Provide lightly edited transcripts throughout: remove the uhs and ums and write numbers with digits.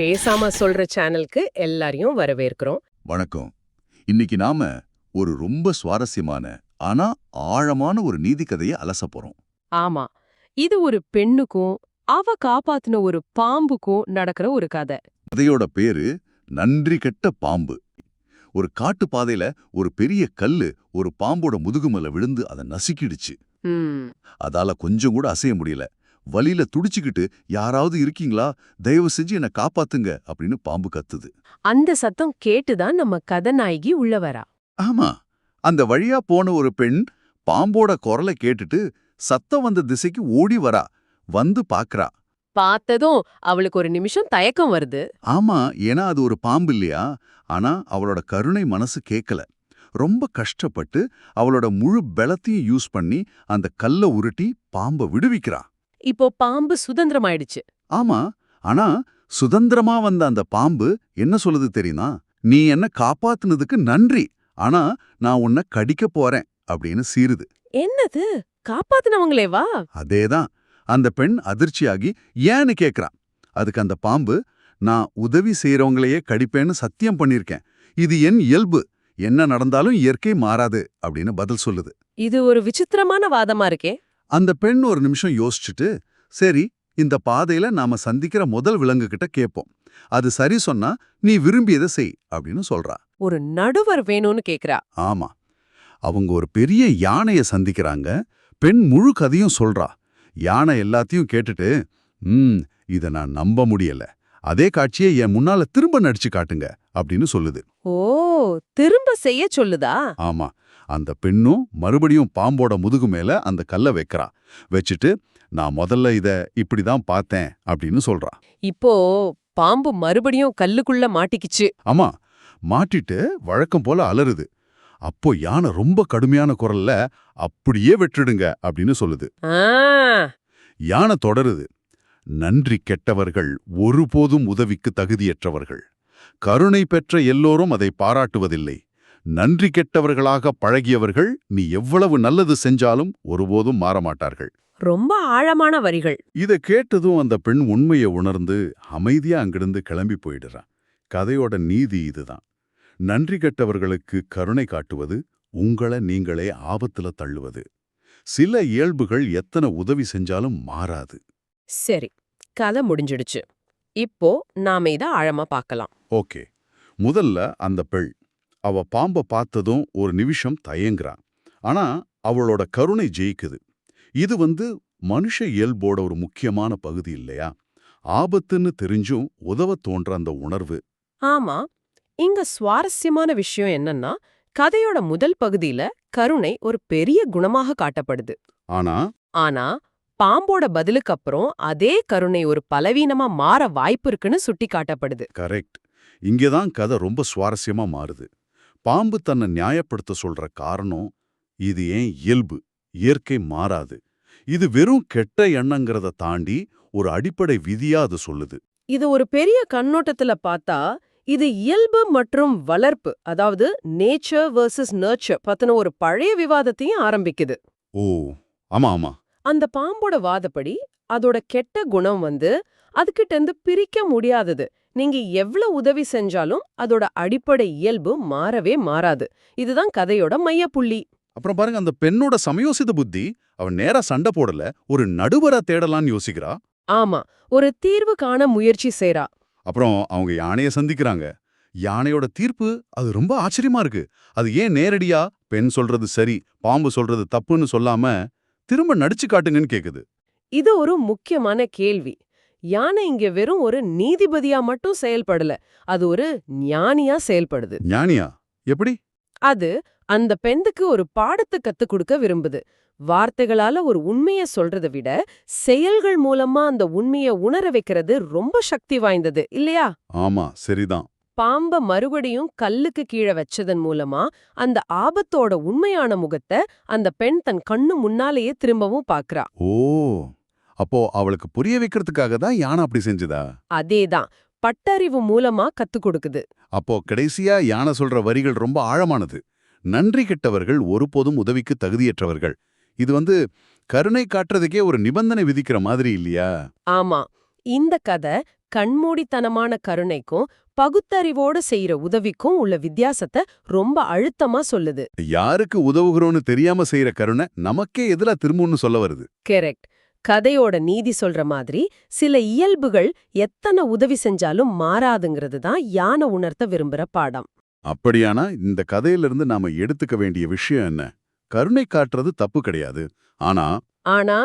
பேசாம சொல்ற சேனலுக்கு எல்லாரையும் வரவேற்கிறோம். வணக்கம். இன்னைக்கு நாம ஒரு ரொம்ப சுவாரஸ்யமான ஆனா ஆழமான ஒரு நீதி கதையை அலச போறோம். ஆமா, இது ஒரு பெண்ணுக்கும் அவ காப்பாத்தின ஒரு பாம்புக்கும் நடக்கிற ஒரு கதை. கதையோட பேரு நன்றி கெட்ட பாம்பு. ஒரு காட்டு பாதையில ஒரு பெரிய கல்லு ஒரு பாம்போட முதுகு மேல விழுந்து அதை நசுக்கிடுச்சு. ம், அதால கொஞ்சம் கூட அசைய முடியல. வலியில துடிச்சுக்கிட்டு யாராவது இருக்கீங்களா, தயவு செஞ்சு என்னை காப்பாத்துங்க அப்படின்னு பாம்பு கத்துது. அந்த சத்தம் கேட்டுதான் நம்ம கதாநாயகி உள்ள வரா. ஆமா, அந்த வழியா போன ஒரு பெண் பாம்போட குரலை கேட்டுட்டு சத்தம் வந்த திசைக்கு ஓடி வரா. வந்து பாக்குறா. பார்த்ததும் அவளுக்கு ஒரு நிமிஷம் தயக்கம் வருது. ஆமா, ஏன்னா அது ஒரு பாம்பு இல்லையா. ஆனா அவளோட கருணை மனசு கேட்கல. ரொம்ப கஷ்டப்பட்டு அவளோட முழு பலத்தையும் யூஸ் பண்ணி அந்த கல்லை உருட்டி பாம்பை விடுவிக்கிறா. இப்போ பாம்பு சுதந்திரமாயிடுச்சு. ஆமா, ஆனா சுதந்திரமா வந்த அந்த பாம்பு என்ன சொல்லுது தெரியுமா? நீ என்ன காப்பாத்துனதுக்கு நன்றி, ஆனா நான் உன்னை கடிக்க போறேன் அப்படின்னு சீருது. என்னது, காப்பாத்தினவங்களேவா? அதேதான். அந்த பெண் அதிர்ச்சியாகி ஏன்னு கேக்குறா. அதுக்கு அந்த பாம்பு, நான் உதவி செய்யறவங்களையே கடிப்பேன்னு சத்தியம் பண்ணிருக்கேன். இது என் இயல்பு. என்ன நடந்தாலும் இயற்கை மாறாது அப்படின்னு பதில் சொல்லுது. இது ஒரு விசித்திரமான வாதமா இருக்கே. அந்த பெண் ஒரு நிமிஷம் யோசிச்சுட்டு, சரி, இந்த பாதையில நாம சந்திக்கிற முதல் விலங்கு கிட்ட கேட்போம். அது சரி சொன்னா நீ விரும்பியதை செய் அப்படின்னு சொல்றா. ஒரு நடுவர் வேணும்னு கேக்குறா. ஆமா, அவங்க ஒரு பெரிய யானைய சந்திக்கிறாங்க. பெண் முழு கதையும் சொல்றா. யானை எல்லாத்தையும் கேட்டுட்டு, இத நான் நம்ப முடியல. அதே காட்சியை என் முன்னால திரும்ப நடிச்சு காட்டுங்க அப்படின்னு சொல்லுது. ஓ, திரும்ப செய்ய சொல்லுதா? ஆமா, அந்த பெண்ணும் மறுபடியும் பாம்போட முதுகு மேல அந்த கல்ல வைக்கிறா. வச்சுட்டு, நான் முதல்ல இத இப்படிதான் பார்த்தேன் அப்படின்னு சொல்றா. இப்போ பாம்பு மறுபடியும் கல்லுக்குள்ள மாட்டிக்கிச்சு. ஆமா, மாட்டிட்டு வழக்கம் போல அலறுது. அப்போ யானை ரொம்ப கடுமையான குரல்ல அப்படியே வெற்றிடுங்க அப்படின்னு சொல்லுது. ஆ, யானை தொடருது. நன்றி கெட்டவர்கள் ஒருபோதும் உதவிக்கு தகுதியற்றவர்கள். கருணை பெற்ற எல்லோரும் அதை பாராட்டுவதில்லை. நன்றி கெட்டவர்களாக பழகியவர்கள் நீ எவ்வளவு நல்லது செஞ்சாலும் ஒருபோதும் மாறமாட்டார்கள். ரொம்ப ஆழமான வரிகள். இத கேட்டதும் அந்த பெண் உண்மையை உணர்ந்து அமைதியா அங்கிருந்து கிளம்பி போயிடுறா. கதையோட நீதி இதுதான். நன்றி கெட்டவர்களுக்கு கருணை காட்டுவது உங்களை நீங்களே ஆபத்துல தள்ளுவது. சில இயல்புகள் எத்தனை உதவி செஞ்சாலும் மாறாது. சரி, கதை முடிஞ்சிடுச்சு. இப்போ நாம இத ஆழமா பார்க்கலாம். ஓகே, முதல்ல அந்த பெண் அவ பாம்ப பார்த்ததும் ஒரு நிமிஷம் தயங்குறா. ஆனா அவளோட கருணை ஜெயிக்குது. இது மனுஷ இயல்போட ஒரு முக்கியமான பகுதி இல்லையா? ஆபத்துன்னு தெரிஞ்சும் உதவ தோன்ற அந்த உணர்வு. ஆமா, இங்க சுவாரஸ்யமான விஷயம் என்னன்னா, கதையோட முதல் பகுதியில கருணை ஒரு பெரிய குணமாக காட்டப்படுது. ஆனா ஆனா பாம்போட பதிலுக்கு அப்புறம் அதே கருணை ஒரு பலவீனமா மாற வாய்ப்பு இருக்குன்னு சுட்டி காட்டப்படுது. கரெக்ட், இங்கேதான் கதை ரொம்ப சுவாரஸ்யமா மாறுது. பாம்பு தன்னை நியாயப்படுத்த சொல்ற காரணம், இது ஏன் இயல்பு, இயற்கை மாறாது. இது வெறும் கெட்ட எண்ணங்கிறத தாண்டி ஒரு அடிப்படை விதியா அது சொல்லுது. இது ஒரு பெரிய கண்ணோட்டத்துல பார்த்தா, இது இயல்பு மற்றும் வளர்ப்பு, அதாவது நேச்சர் வெர்சஸ் நர்ச்சர் பத்தின ஒரு பழைய விவாதத்தையும் ஆரம்பிக்குது. ஓ, ஆமா ஆமா. அந்த பாம்போட வாதப்படி அதோட கெட்ட குணம் அதுகிட்ட இருந்து பிரிக்க முடியாதது. நீங்க எவ்வளவு உதவி செஞ்சாலும் அதோட அடிப்படை இயல்பு மாறவே மாறாது. இதுதான் கதையோட மையப்புள்ளி. அப்புறம் பாருங்க, அந்த பெண்ணோட சமயோசித புத்தி, அவன் நேரா சண்டை போடல, ஒரு நடுவரா தேடலான்னு யோசிக்கிறா. ஆமா, ஒரு தீர்வு காண முயற்சி செய்றா. அப்புறம் அவங்க யானைய சந்திக்கிறாங்க. யானையோட தீர்ப்பு அது ரொம்ப ஆச்சரியமா இருக்கு. அது ஏன் நேரடியா பெண் சொல்றது சரி, பாம்பு சொல்றது தப்புன்னு சொல்லாம திரும்ப நடிச்சு காட்டுங்கன்னு கேக்குது. இது ஒரு முக்கியமான கேள்வி. யானை இங்க வெறும் ஒரு நீதிபதியா மட்டும் செயல்படல, அது ஒரு ஞானியா செயல்படுது. ஞானியா? எப்படி? அது அந்த பெண்ணுக்கு ஒரு பாடத்தை கத்துக் கொடுக்க விரும்புது. வார்த்தைகளால ஒரு உண்மைய சொல்றதை விட செயல்கள் மூலமா அந்த உண்மைய உணர வைக்கிறது ரொம்ப சக்தி வாய்ந்தது இல்லையா? ஆமா, சரிதான். பாம்ப மறுபடியும் கல்லுக்கு கீழே வச்சதன் மூலமா அந்த ஆபத்தோட உண்மையான முகத்தை அந்த பெண் தன் கண்ணு முன்னாலேயே திரும்பவும் பாக்குறா. ஓ, அப்போ அவளுக்கு புரிய வைக்கிறதுக்காக தான் யானை அப்படி செஞ்சுதா? அதேதான், பட்டறிவு மூலமா கத்துக் கொடுக்குது. அப்போ கடைசியா யானை சொல்ற வரிகள் ரொம்ப ஆழமானது. நன்றி கெட்டவர்கள் ஒருபோதும் உதவிக்கு தகுதியற்றவர்கள். இது கருணை காட்டுறதுக்கே ஒரு நிபந்தனை விதிக்கிற மாதிரி இல்லையா? ஆமா, இந்த கதை கண்மூடித்தனமான கருணைக்கும் பகுத்தறிவோட செய்யற உதவிக்கும் உள்ள வித்தியாசத்தை ரொம்ப அழுத்தமா சொல்லுது. யாருக்கு உதவுகிறோன்னு தெரியாம செய்யற கருணை நமக்கே எதிரா திரும்பும்னு சொல்ல வருது. கரெக்ட். கதையோட நீதி சொல்ற மாதிரி சில இயல்புகள் எத்தனை உதவி செஞ்சாலும் மாறாதுங்கிறது தான் யானை உணர்த்த விரும்புற பாடம். அப்படியானா இந்த கதையிலிருந்து நாம எடுத்துக்க வேண்டிய விஷயம் என்ன? கருணை காட்டுறது தப்பு கிடையாது. ஆனா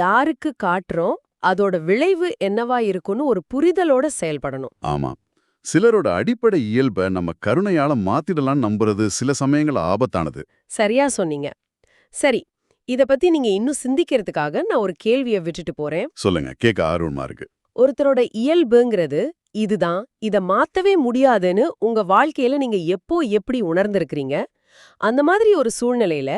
யாருக்கு காட்டுறோம், அதோட விளைவு என்னவா இருக்குன்னு ஒரு புரிதலோட செயல்படணும். ஆமா, சிலரோட அடிப்படை இயல்பை நம்ம கருணையால மாத்திடலாம்னு நம்புறது சில சமயங்கள் ஆபத்தானது. சரியா சொன்னீங்க. சரி, இத பத்தி நீங்க இன்னும் சிந்திக்கிறதுக்காக நான் ஒரு கேள்விய விட்டுட்டு போறேன். சொல்லுங்க, கேட்க ஆர்வமா இருக்கு. ஒருத்தரோட இயல்புங்கிறது இதுதான், இத மாத்தவே முடியாதுன்னு உங்க வாழ்க்கையில நீங்க எப்போ எப்படி உணர்ந்திருக்கிறீங்க? அந்த மாதிரி ஒரு சூழ்நிலையில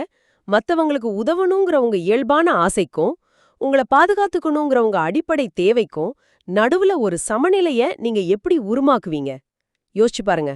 மத்தவங்களுக்கு உதவணுங்கிற உங்க இயல்பான ஆசைக்கும் உங்கள பாதுகாத்துக்கணுங்கிற உங்க அடிப்படை தேவைக்கும் நடுவுல ஒரு சமநிலைய நீங்க எப்படி உருமாக்குவீங்க? யோசிச்சு பாருங்க.